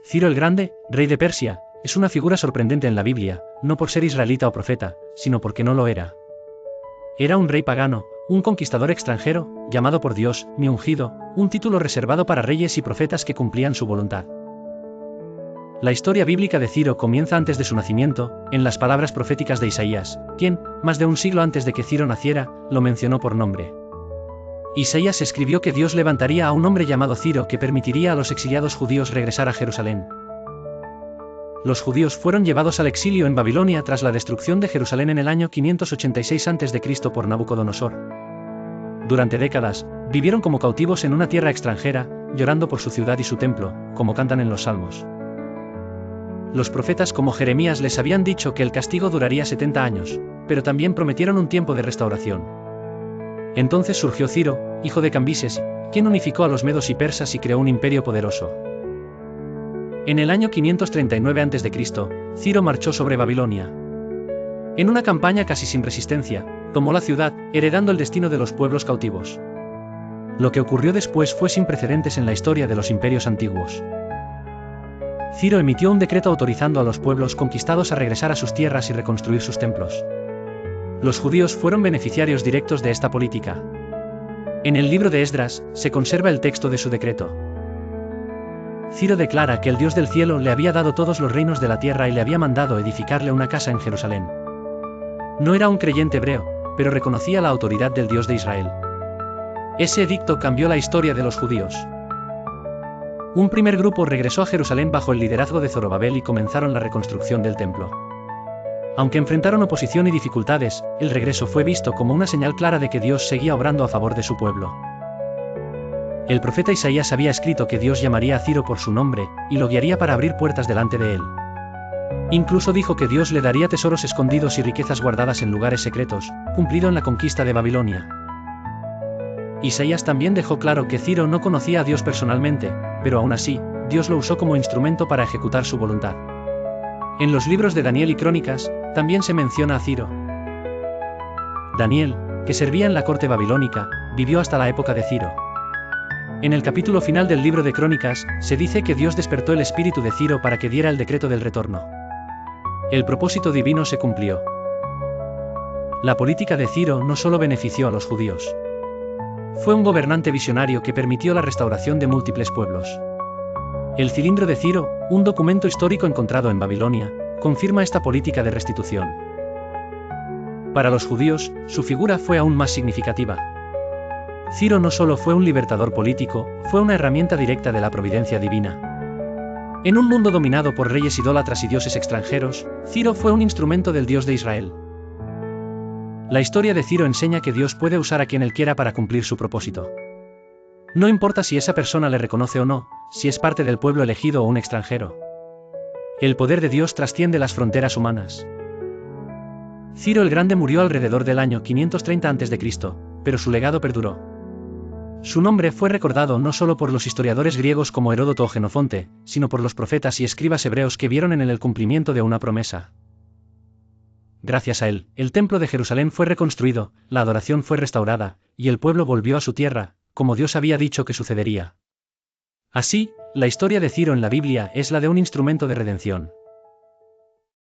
Ciro el Grande, rey de Persia, es una figura sorprendente en la Biblia, no por ser israelita o profeta, sino porque no lo era. Era un rey pagano, un conquistador extranjero, llamado por Dios, mi ungido, un título reservado para reyes y profetas que cumplían su voluntad. La historia bíblica de Ciro comienza antes de su nacimiento, en las palabras proféticas de Isaías, quien, más de un siglo antes de que Ciro naciera, lo mencionó por nombre. Isaías escribió que Dios levantaría a un hombre llamado Ciro que permitiría a los exiliados judíos regresar a Jerusalén. Los judíos fueron llevados al exilio en Babilonia tras la destrucción de Jerusalén en el año 586 a.C. por Nabucodonosor. Durante décadas, vivieron como cautivos en una tierra extranjera, llorando por su ciudad y su templo, como cantan en los Salmos. Los profetas como Jeremías les habían dicho que el castigo duraría 70 años, pero también prometieron un tiempo de restauración. Entonces surgió Ciro, hijo de Cambises, quien unificó a los medos y persas y creó un imperio poderoso. En el año 539 a.C., Ciro marchó sobre Babilonia. En una campaña casi sin resistencia, tomó la ciudad, heredando el destino de los pueblos cautivos. Lo que ocurrió después fue sin precedentes en la historia de los imperios antiguos. Ciro emitió un decreto autorizando a los pueblos conquistados a regresar a sus tierras y reconstruir sus templos. Los judíos fueron beneficiarios directos de esta política. En el libro de Esdras, se conserva el texto de su decreto. Ciro declara que el Dios del cielo le había dado todos los reinos de la tierra y le había mandado edificarle una casa en Jerusalén. No era un creyente hebreo, pero reconocía la autoridad del Dios de Israel. Ese edicto cambió la historia de los judíos. Un primer grupo regresó a Jerusalén bajo el liderazgo de Zorobabel y comenzaron la reconstrucción del templo. Aunque enfrentaron oposición y dificultades, el regreso fue visto como una señal clara de que Dios seguía obrando a favor de su pueblo. El profeta Isaías había escrito que Dios llamaría a Ciro por su nombre, y lo guiaría para abrir puertas delante de él. Incluso dijo que Dios le daría tesoros escondidos y riquezas guardadas en lugares secretos, cumplido en la conquista de Babilonia. Isaías también dejó claro que Ciro no conocía a Dios personalmente, pero aún así, Dios lo usó como instrumento para ejecutar su voluntad. En los libros de Daniel y Crónicas, también se menciona a Ciro. Daniel, que servía en la corte babilónica, vivió hasta la época de Ciro. En el capítulo final del libro de Crónicas, se dice que Dios despertó el espíritu de Ciro para que diera el decreto del retorno. El propósito divino se cumplió. La política de Ciro no solo benefició a los judíos. Fue un gobernante visionario que permitió la restauración de múltiples pueblos. El cilindro de Ciro, un documento histórico encontrado en Babilonia, confirma esta política de restitución. Para los judíos, su figura fue aún más significativa. Ciro no solo fue un libertador político, fue una herramienta directa de la providencia divina. En un mundo dominado por reyes idólatras y dioses extranjeros, Ciro fue un instrumento del Dios de Israel. La historia de Ciro enseña que Dios puede usar a quien él quiera para cumplir su propósito. No importa si esa persona le reconoce o no, si es parte del pueblo elegido o un extranjero. El poder de Dios trasciende las fronteras humanas. Ciro el Grande murió alrededor del año 530 a.C., pero su legado perduró. Su nombre fue recordado no solo por los historiadores griegos como Heródoto o Jenofonte, sino por los profetas y escribas hebreos que vieron en él el cumplimiento de una promesa. Gracias a él, el templo de Jerusalén fue reconstruido, la adoración fue restaurada, y el pueblo volvió a su tierra, como Dios había dicho que sucedería. Así, la historia de Ciro en la Biblia es la de un instrumento de redención.